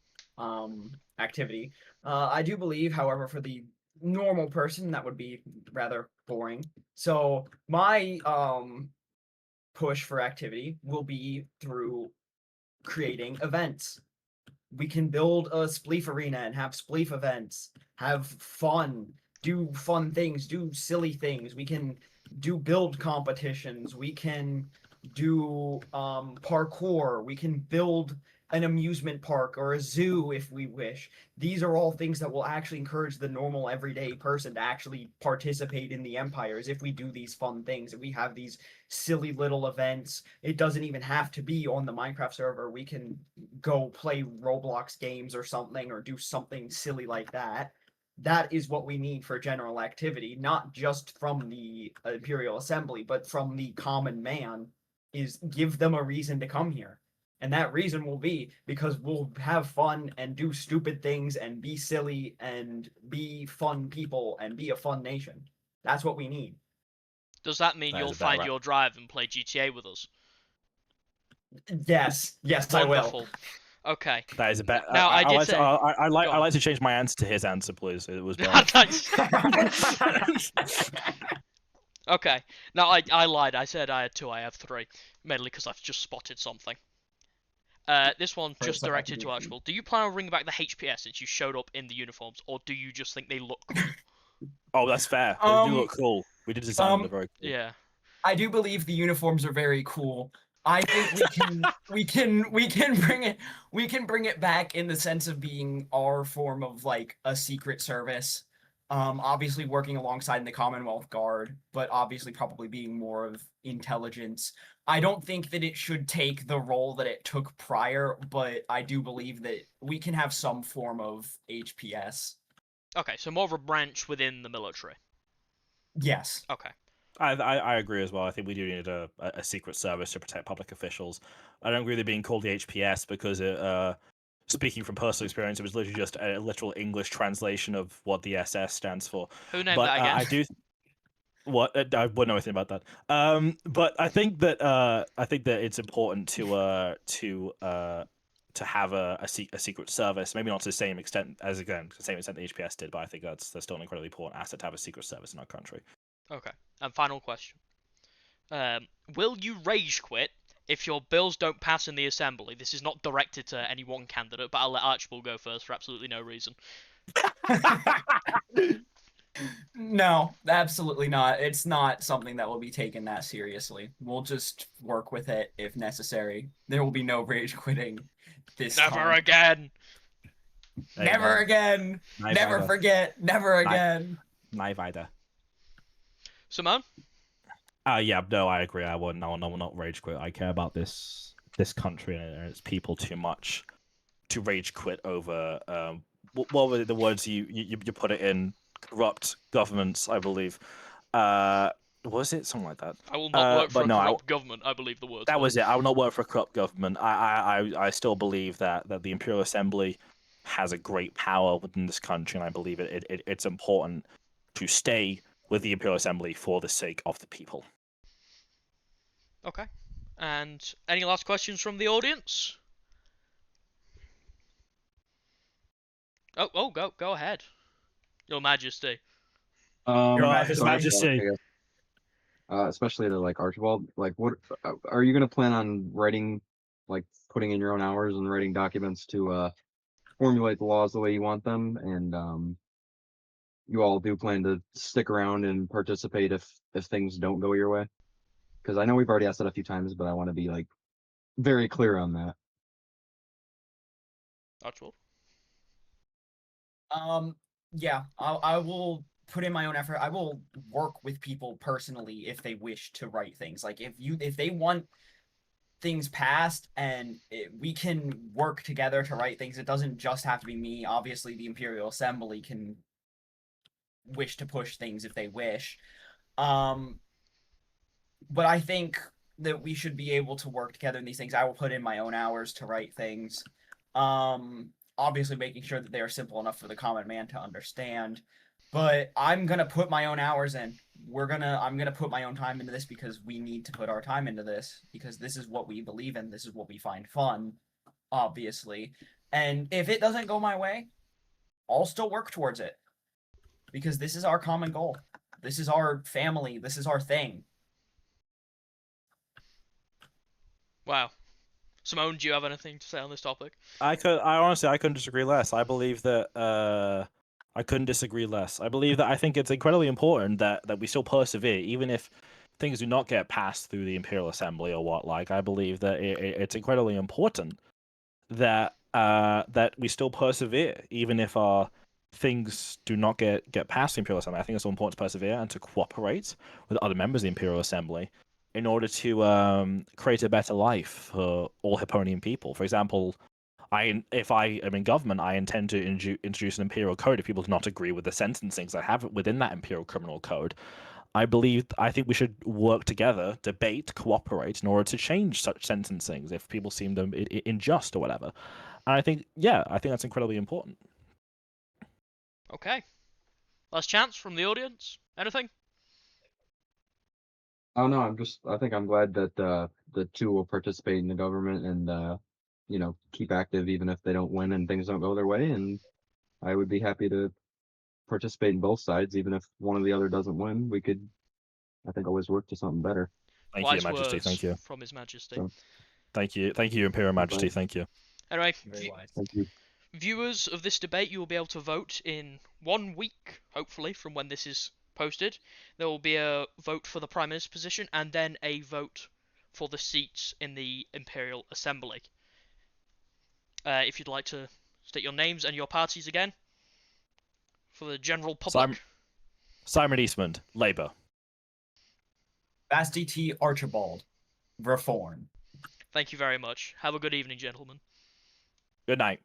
activity. I do believe, however, for the normal person, that would be rather boring. So my push for activity will be through creating events. We can build a spleef arena and have spleef events, have fun, do fun things, do silly things. We can do build competitions. We can do parkour. We can build an amusement park or a zoo if we wish. These are all things that will actually encourage the normal everyday person to actually participate in the empires if we do these fun things, if we have these silly little events. It doesn't even have to be on the Minecraft server. We can go play Roblox games or something, or do something silly like that. That is what we need for general activity, not just from the Imperial Assembly, but from the common man, is give them a reason to come here. And that reason will be because we'll have fun and do stupid things and be silly and be fun people and be a fun nation. That's what we need. Does that mean That is you'll about find right. your drive and play GTA with us? Yes, I will. Wonderful. Okay. That is a bet. Now, I did like say- I like Go I on. like to change my answer to his answer, please. It was better. Thanks. Okay. Now, I lied. I said I had 2. I have 3. Mainly because I've just spotted something. This one just So I directed can to do- Archibald. Do you plan on bringing back the HPS since you showed up in the uniforms, or do you just think they look cool? Oh, that's fair. They do look cool. We did design them very cool. Yeah. I do believe the uniforms are very cool. I think we can bring it back in the sense of being our form of like a secret service. Obviously working alongside the Commonwealth Guard, but obviously probably being more of intelligence. I don't think that it should take the role that it took prior, but I do believe that we can have some form of HPS. Okay, so more of a branch within the military. Yes. Okay. I agree as well. I think we do need a secret service to protect public officials. I don't agree with it being called the HPS because it, speaking from personal experience, it was literally just a literal English translation of what the SS stands for. Who named But that again? I do. What I wouldn't know anything about that. But I think that it's important to have a secret service. Maybe not to the same extent as the same extent the HPS did, but I think that's still an incredibly important asset to have a secret service in our country. Okay. And final question. Will you rage quit if your bills don't pass in the assembly? This is not directed to any one candidate, but I'll let Archibald go first for absolutely no reason. No, absolutely not. It's not something that will be taken that seriously. We'll just work with it if necessary. There will be no rage quitting this Never time. again. Never again. Nein Never weiter. forget. Never again. Nein weiter. Simone? Yeah, no, I agree. I will not rage quit. I care about this country and its people too much to rage quit over. What were the words you put it in? Corrupt governments, I believe. Was it something like that? I will not work for but a no, corrupt government, I believe the words That were. was it. I will not work for a corrupt government. I still believe that the Imperial Assembly has a great power within this country, and I believe it's important to stay with the Imperial Assembly for the sake of the people. Okay. And any last questions from the audience? Oh, go ahead. Your Majesty. Your Majesty. So I Majesty. guess, especially to like Archibald, like what are you gonna plan on writing, like putting in your own hours and writing documents to formulate the laws the way you want them, and you all do plan to stick around and participate if things don't go your way? Because I know we've already asked that a few times, but I want to be like very clear on that. Archibald. Yeah, I will put in my own effort. I will work with people personally if they wish to write things. Like if they want things passed and we can work together to write things. It doesn't just have to be me. Obviously, the Imperial Assembly can wish to push things if they wish. But I think that we should be able to work together in these things. I will put in my own hours to write things. Obviously making sure that they are simple enough for the common man to understand. But I'm gonna put my own hours in. I'm gonna put my own time into this because we need to put our time into this because this is what we believe in. This is what we find fun, obviously. And if it doesn't go my way, I'll still work towards it because this is our common goal. This is our family. This is our thing. Wow. Simone, do you have anything to say on this topic? I honestly couldn't disagree less. I believe that I couldn't disagree less. I believe that I think it's incredibly important that we still persevere, even if things do not get passed through the Imperial Assembly or what like. I believe that it's incredibly important that that we still persevere, even if our things do not get past the Imperial Assembly. I think it's so important to persevere and to cooperate with other members of the Imperial Assembly in order to create a better life for all Hipponian people. For example, if I am in government, I intend to introduce an imperial code if people do not agree with the sentencings I have within that imperial criminal code. I think we should work together, debate, cooperate in order to change such sentencings if people seem them unjust or whatever. And I think that's incredibly important. Okay. Last chance from the audience. Anything? Oh no, I think I'm glad that the two will participate in the government and keep active even if they don't win and things don't go their way. And I would be happy to participate in both sides, even if one or the other doesn't win. We could, I think, always work to something better. Thank you, Wise Your Majesty. words Thank you. from His Majesty. So, Thank you, Imperial Majesty. Right. Thank you. Anyway, Very wise. thank you. viewers of this debate, you will be able to vote in 1 week, hopefully, from when this is posted. There will be a vote for the Prime Minister's position and then a vote for the seats in the Imperial Assembly. If you'd like to state your names and your parties again for the general public. Simon Eastmond, Labour. Vasty T. Archibald, Reform. Thank you very much. Have a good evening, gentlemen. Good night.